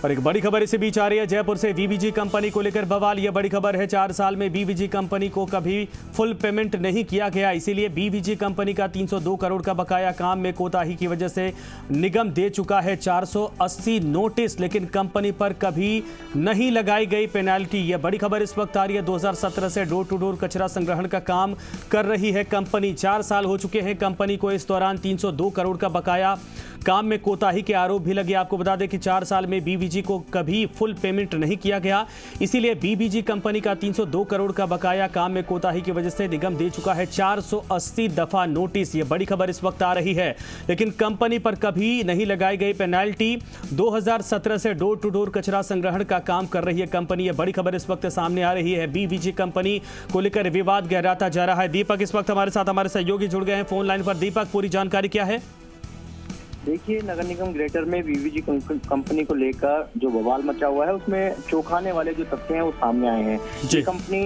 और एक बड़ी खबर इसी बीच आ रही है। जयपुर से बीवीजी कंपनी को लेकर बवाल। यह बड़ी खबर है। 4 साल में बीवीजी कंपनी को कभी फुल पेमेंट नहीं किया गया, इसीलिए बीवीजी कंपनी का 302 करोड़ का बकाया काम में कोताही की वजह से निगम दे चुका है 480 नोटिस, लेकिन कंपनी पर कभी नहीं लगाई गई पेनाल्टी। यह बड़ी खबर इस वक्त आ रही है। 2017 से डोर टू डोर कचरा संग्रहण का काम कर रही है कंपनी। 4 साल हो चुके हैं कंपनी को। इस दौरान 302 करोड़ का बकाया काम में कोताही के आरोप भी लगे। आपको बता दें कि 4 साल में बीवीजी को कभी फुल पेमेंट नहीं किया गया, इसीलिए बीवीजी कंपनी का 302 करोड़ का बकाया काम में कोताही की वजह से निगम दे चुका है 480 दफा नोटिस। ये बड़ी खबर इस वक्त आ रही है, लेकिन कंपनी पर कभी नहीं लगाई गई पेनाल्टी। 2017 से डोर टू डोर कचरा संग्रहण का काम कर रही है कंपनी। ये बड़ी खबर इस वक्त सामने आ रही है। बीवीजी कंपनी को लेकर विवाद गहराता जा रहा है। दीपक इस वक्त हमारे साथ हमारे सहयोगी जुड़ गए हैं फोन लाइन पर। दीपक, पूरी जानकारी क्या है? देखिए, नगर निगम ग्रेटर में बीवीजी कंपनी को लेकर जो बवाल मचा हुआ है, उसमें चौंकाने वाले जो तथ्य हैं वो सामने आए हैं। ये कंपनी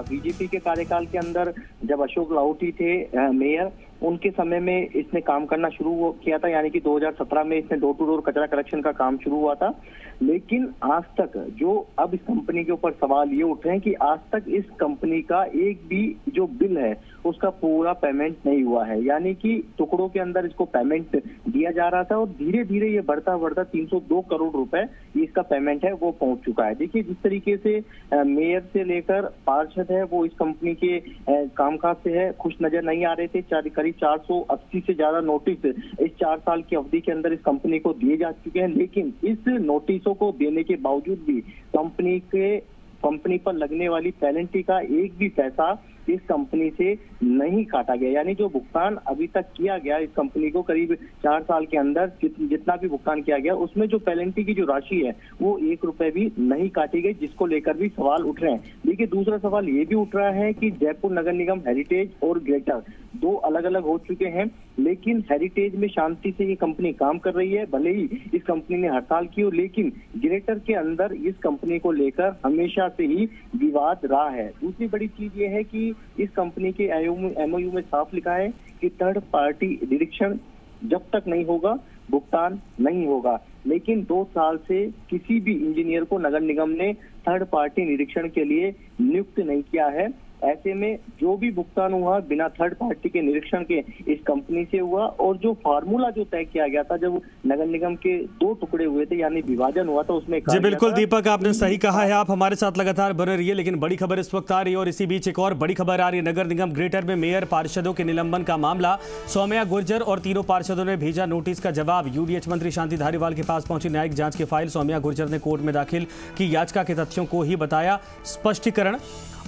बीजेपी के कार्यकाल के अंदर जब अशोक लाहोटी थे मेयर, उनके समय में इसने काम करना शुरू किया था, यानी कि 2017 में इसने डोर टू डोर कचरा कलेक्शन का काम शुरू हुआ था। लेकिन आज तक जो अब इस कंपनी के ऊपर सवाल ये उठ रहे हैं कि आज तक इस कंपनी का एक भी जो बिल है उसका पूरा पेमेंट नहीं हुआ है, यानी कि टुकड़ों के अंदर इसको पेमेंट दिया जा रहा था और धीरे धीरे ये बढ़ता बढ़ता 302 करोड़ रुपए इसका पेमेंट है वो पहुंच चुका है। देखिए, जिस तरीके से मेयर से लेकर पार्षद है वो इस कंपनी के कामकाज से है खुश नजर नहीं आ रहे थे। करीब 480 से ज्यादा नोटिस इस 4 साल की अवधि के अंदर इस कंपनी को दिए जा चुके हैं, लेकिन इस नोटिसों को देने के बावजूद भी कंपनी पर लगने वाली पेनल्टी का एक भी पैसा इस कंपनी से नहीं काटा गया। यानी जो भुगतान अभी तक किया गया इस कंपनी को, करीब 4 साल के अंदर जितना भी भुगतान किया गया, उसमें जो पेनल्टी की जो राशि है वो 1 रुपए भी नहीं काटी गई, जिसको लेकर भी सवाल उठ रहे हैं। देखिए, दूसरा सवाल ये भी उठ रहा है कि जयपुर नगर निगम हेरिटेज और ग्रेटर 2 अलग अलग हो चुके हैं, लेकिन हेरिटेज में शांति से ये कंपनी काम कर रही है। भले ही इस कंपनी ने हड़ताल की हो, लेकिन ग्रेटर के अंदर इस कंपनी को लेकर हमेशा से ही विवाद रहा है। दूसरी बड़ी चीज ये है कि इस कंपनी के एमओयू में साफ लिखा है कि थर्ड पार्टी निरीक्षण जब तक नहीं होगा भुगतान नहीं होगा, लेकिन 2 साल से किसी भी इंजीनियर को नगर निगम ने थर्ड पार्टी निरीक्षण के लिए नियुक्त नहीं किया है। ऐसे में जो भी भुगतान हुआ बिना थर्ड पार्टी के निरीक्षण के इस कंपनी से हुआ, और जो फार्मूला जो तय किया गया था जब नगर निगम के 2 टुकड़े हुए थे, यानी विभाजन हुआ था, उसमें जी बिल्कुल दीपक, आपने सही कहा है। आप हमारे साथ लगातार बने रहिए। लेकिन बड़ी खबर इस वक्त आ रही है, और इसी बीच एक और बड़ी खबर आ रही है। नगर निगम ग्रेटर में मेयर पार्षदों के निलंबन का मामला। सौम्या गुर्जर और तीनों पार्षदों ने भेजा नोटिस का जवाब। यूडीएच मंत्री शांति धारीवाल के पास पहुंची न्यायिक जांच की फाइल। सौम्या गुर्जर ने कोर्ट में दाखिल की याचिका के तथ्यों को ही बताया स्पष्टीकरण,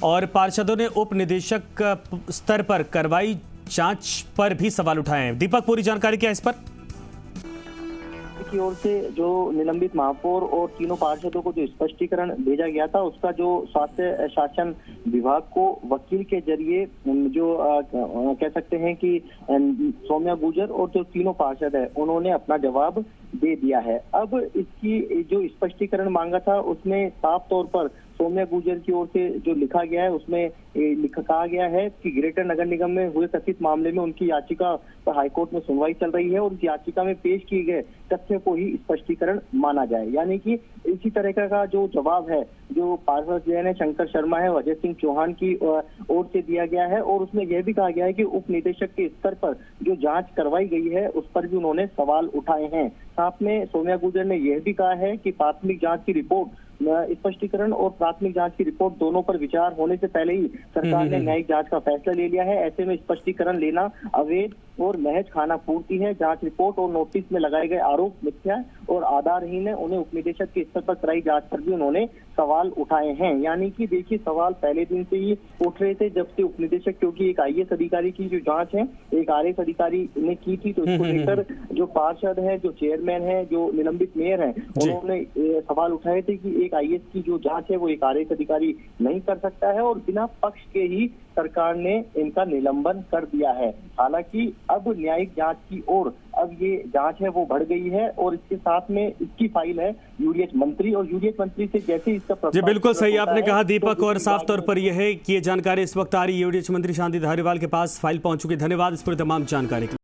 और पार्षदों ने उप निदेशक स्तर पर कार्रवाई जांच पर भी सवाल उठाए हैं। दीपक, पूरी जानकारी क्या है इस पर? की ओर से जो निलंबित महापौर और तीनों पार्षदों को जो स्पष्टीकरण भेजा गया था, उसका जो स्वास्थ्य शासन विभाग को वकील के जरिए जो कह सकते हैं कि सौम्या गुर्जर और जो तीनों पार्षद है उन्होंने अपना जवाब दे दिया है। अब इसकी जो स्पष्टीकरण मांगा था उसमें साफ तौर पर सौम्या गुर्जर की ओर से जो लिखा गया है उसमें कहा गया है कि ग्रेटर नगर निगम में हुए कथित मामले में उनकी याचिका पर हाईकोर्ट में सुनवाई चल रही है और उस याचिका में पेश किए गए तथ्य को ही स्पष्टीकरण माना जाए। यानी कि इसी तरह का जो जवाब है जो पार्षद जो है शंकर शर्मा है, अजय सिंह चौहान की ओर से दिया गया है, और उसमें यह भी कहा गया है कि उप निदेशक के स्तर पर जो जांच करवाई गई है उस पर भी उन्होंने सवाल उठाए हैं। साथ में सौम्या गुर्जर ने यह भी कहा है कि प्राथमिक जांच की रिपोर्ट, स्पष्टीकरण और प्राथमिक जांच की रिपोर्ट दोनों पर विचार होने से पहले ही सरकार ने न्यायिक जांच का फैसला ले लिया है। ऐसे में स्पष्टीकरण लेना अवैध और महज खाना पूर्ति है। जांच रिपोर्ट और नोटिस में लगाए गए आरोप मिथ्या और आधारहीन है। उन्हें उपनिदेशक के स्तर पर कराई जांच पर भी उन्होंने सवाल उठाए हैं। यानी कि देखिए, सवाल पहले दिन से ही उठ रहे थे जब से उपनिदेशक, क्योंकि एक आईएएस अधिकारी की जो जांच है एक आरएएस अधिकारी ने की थी, तो इसको लेकर जो पार्षद है, जो चेयरमैन है, जो निलंबित मेयर है, उन्होंने सवाल उठाए थे कि एक आईएएस की जो जांच है वो एक आरएएस अधिकारी नहीं कर सकता है, और बिना पक्ष के ही सरकार ने इनका निलंबन कर दिया है। हालांकि अब न्यायिक जांच की ओर अब ये जांच है वो बढ़ गई है, और इसके साथ में इसकी फाइल है यूडीएच मंत्री, और यूडीएच मंत्री से जैसे इसका जी बिल्कुल सही आपने कहा दीपक, और साफ तौर पर यह है कि ये जानकारी इस वक्त आ रही है यूडीएच मंत्री शांति धारीवाल के पास फाइल पहुंच चुकी है। धन्यवाद इस पर तमाम जानकारी के लिए।